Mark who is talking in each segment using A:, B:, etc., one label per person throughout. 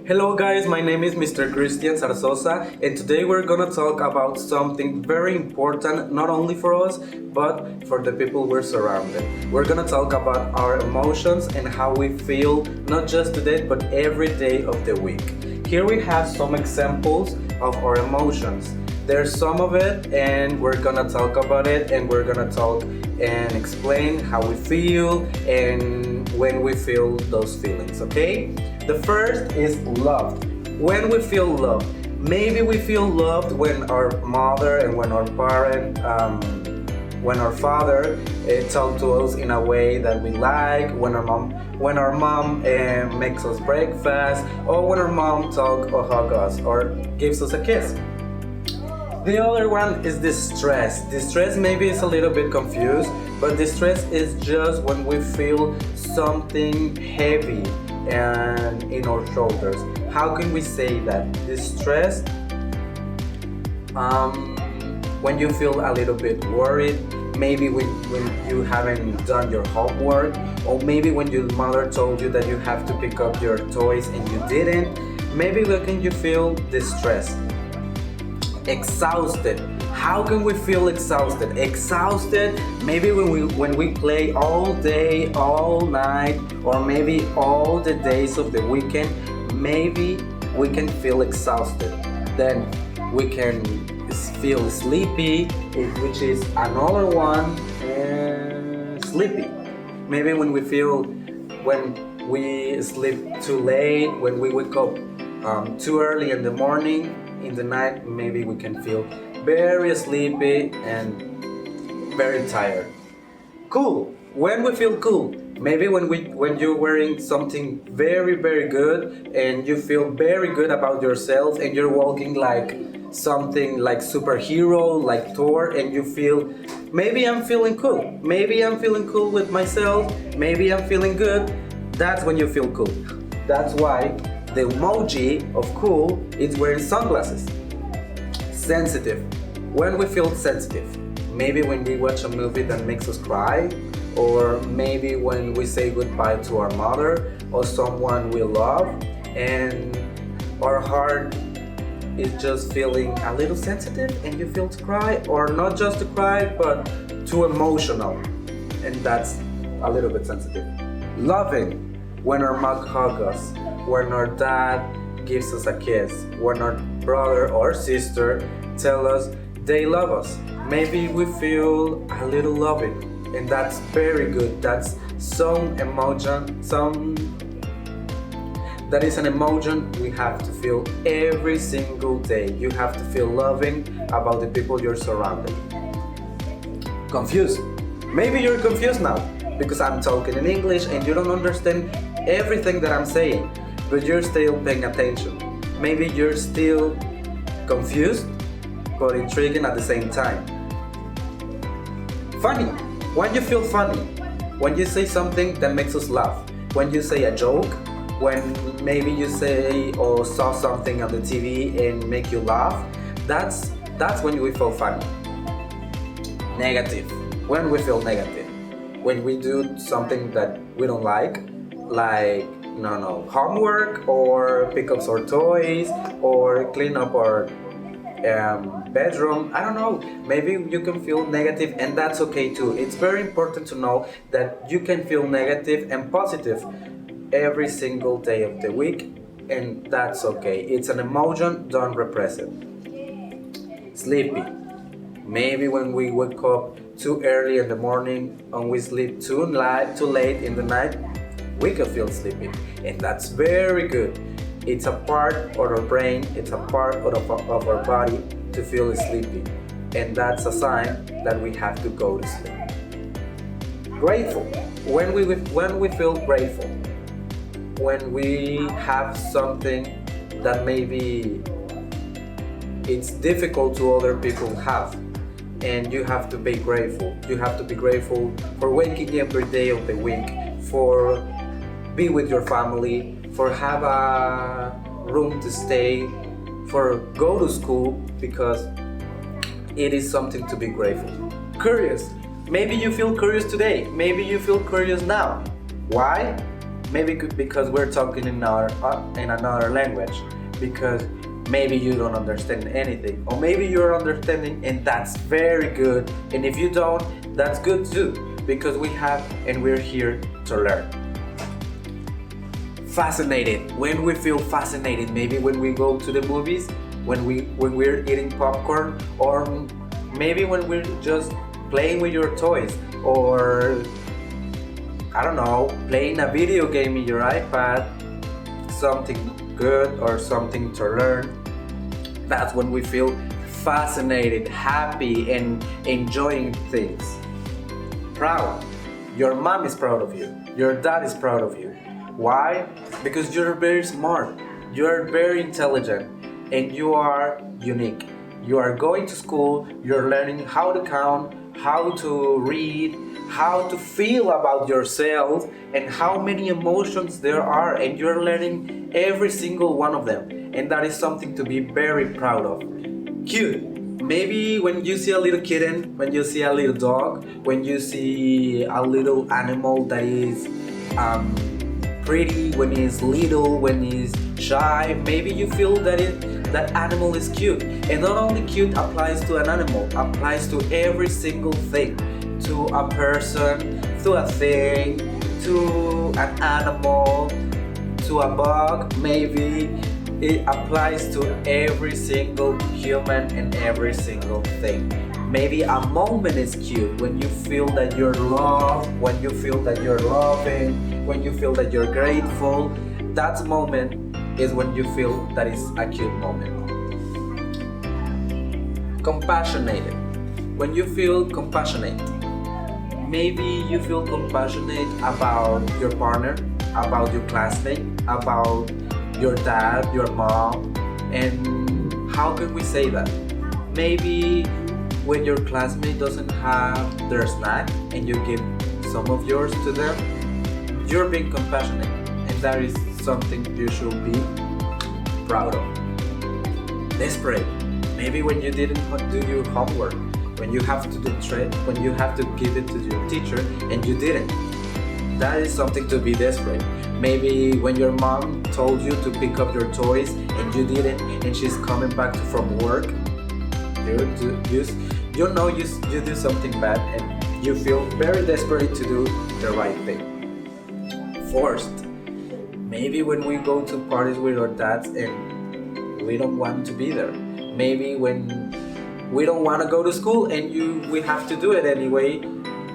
A: Hello guys, my name is Mr. Christian Zarzosa and today we're gonna talk about something very important not only for us but for the people we're surrounded. We're gonna talk about our emotions and how we feel not just today but every day of the week. Here we have some examples of our emotions. There's some of it and we're gonna talk about it and we're gonna talk and explain how we feel and when we feel those feelings, okay? The first is loved. When we feel loved, maybe we feel loved when our mother and when our parent, when our father talk to us in a way that we like, when our mom makes us breakfast, or when our mom talk or hug us or gives us a kiss. The other one is distress. Distress maybe is a little bit confused, but distress is just when we feel something heavy and in our shoulders. How can we say that? Distress, when you feel a little bit worried, maybe when you haven't done your homework, or maybe when your mother told you that you have to pick up your toys and you didn't. Maybe when can you feel distressed? Exhausted. How can we feel exhausted? Exhausted maybe when we play all day, all night, or maybe all the days of the weekend. Maybe we can feel exhausted. Then we can feel sleepy, which is another one. Sleepy. Maybe when we sleep too late, when we wake up too early in the morning. In the night, maybe we can feel very sleepy and very tired. Cool. When we feel cool, maybe when you're wearing something very good and you feel very good about yourself and you're walking like something like superhero, like Thor, and you feel maybe I'm feeling cool. Maybe I'm feeling cool with myself. Maybe I'm feeling good. That's when you feel cool. That's why the emoji of cool is wearing sunglasses. Sensitive. When we feel sensitive, maybe when we watch a movie that makes us cry, or maybe when we say goodbye to our mother or someone we love, and our heart is just feeling a little sensitive and you feel to cry, or not just to cry but too emotional, and that's a little bit sensitive. Loving. When our mom hugs us, when our dad gives us a kiss, when our brother or sister tell us they love us. Maybe we feel a little loving, and that's very good. That's some emotion, that is an emotion we have to feel every single day. You have to feel loving about the people you're surrounded. Confused. Maybe you're confused now because I'm talking in English and you don't understand everything that I'm saying, but you're still paying attention. Maybe you're still confused, but intriguing at the same time. Funny. When you feel funny, when you say something that makes us laugh, when you say a joke, when maybe you say or saw something on the TV and make you laugh, that's when we feel funny. Negative. When we feel negative, when we do something that we don't like homework, or pick up our toys, or clean up our bedroom. I don't know. Maybe you can feel negative, and that's okay too. It's very important to know that you can feel negative and positive every single day of the week, and that's okay. It's an emotion, don't repress it. Sleepy. Maybe when we wake up too early in the morning and we sleep too late in the night, we can feel sleepy, and that's very good. It's a part of our brain, it's a part of our body to feel sleepy, and that's a sign that we have to go to sleep. Grateful. When we feel grateful, when we have something that maybe it's difficult to other people have, and you have to be grateful. You have to be grateful for waking every day of the week, for be with your family, for have a room to stay, for go to school, because it is something to be grateful. Curious. Maybe you feel curious today. Maybe you feel curious now. Why? maybe because we're talking in another language, because maybe you don't understand anything, or maybe you're understanding, and that's very good. And if you don't, that's good too, because we're here to learn. Fascinated. When we feel fascinated, maybe when we go to the movies, when we're eating popcorn, or maybe when we're just playing with your toys, or I don't know, playing a video game in your iPad, something good or something to learn. That's when we feel fascinated, happy, and enjoying things. Proud. Your mom is proud of you. Your dad is proud of you. Why? Because you're very smart, you're very intelligent, and you are unique. You are going to school, you're learning how to count, how to read, how to feel about yourself, and how many emotions there are, and you're learning every single one of them. And that is something to be very proud of. Cute. Maybe when you see a little kitten, when you see a little dog, when you see a little animal that is pretty, when it's little, when it's shy, maybe you feel that animal is cute. And not only cute applies to an animal, applies to every single thing, to a person, to a thing, to an animal, to a bug. Maybe it applies to every single human and every single thing. Maybe a moment is cute when you feel that you're loved, when you feel that you're loving, when you feel that you're grateful. That moment is when you feel that is a cute moment. Compassionate. When you feel compassionate, maybe you feel compassionate about your partner, about your classmate, about your dad, your mom. And how can we say that? Maybe when your classmate doesn't have their snack and you give some of yours to them, you're being compassionate, and that is something you should be proud of. Desperate. Maybe when you didn't do your homework, when you have to give it to your teacher and you didn't. That is something to be desperate. Maybe when your mom told you to pick up your toys and you didn't, and she's coming back from work, you know you do something bad and you feel very desperate to do the right thing. Forced. Maybe when we go to parties with our dads and we don't want to be there. Maybe when we don't want to go to school and we have to do it anyway,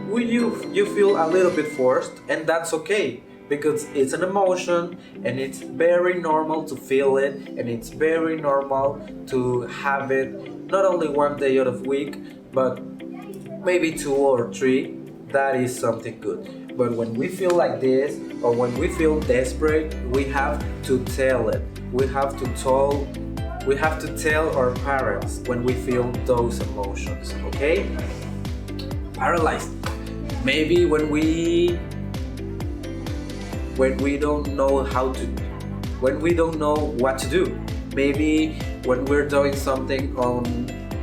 A: you feel a little bit forced, and that's okay, because it's an emotion and it's very normal to feel it, and it's very normal to have it not only one day out of week, but maybe 2 or 3. That is something good. But when we feel like this, or when we feel desperate, we have to tell it. We have to tell our parents when we feel those emotions, okay? Paralyzed. Maybe when we don't know what to do. Maybe when we're doing something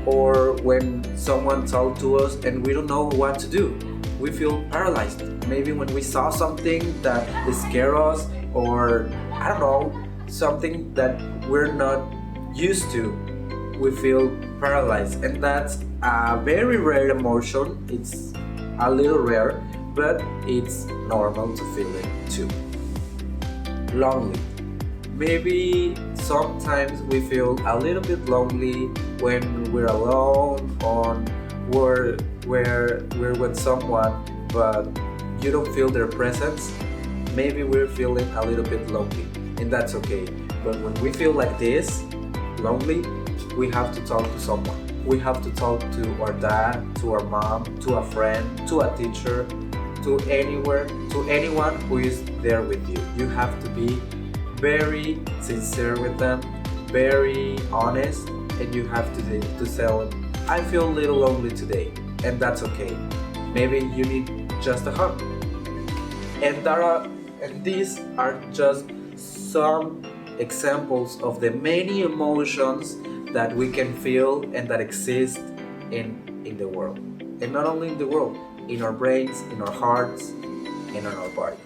A: or when someone talks to us and we don't know what to do. We feel paralyzed. Maybe when we saw something that scares us, or I don't know, something that we're not used to, we feel paralyzed. And that's a very rare emotion. It's a little rare, but it's normal to feel it too. Lonely. Maybe sometimes we feel a little bit lonely when we're alone, or we're with someone, but you don't feel their presence. Maybe we're feeling a little bit lonely, and that's okay. But when we feel like this, lonely, we have to talk to someone. We have to talk to our dad, to our mom, to a friend, to a teacher, to anyone who is there with you. You have to be very sincere with them, very honest, and you have to tell them, I feel a little lonely today, and that's okay. Maybe you need just a hug. And these are just some examples of the many emotions that we can feel and that exist in the world. And not only in the world, in our brains, in our hearts, and in our body.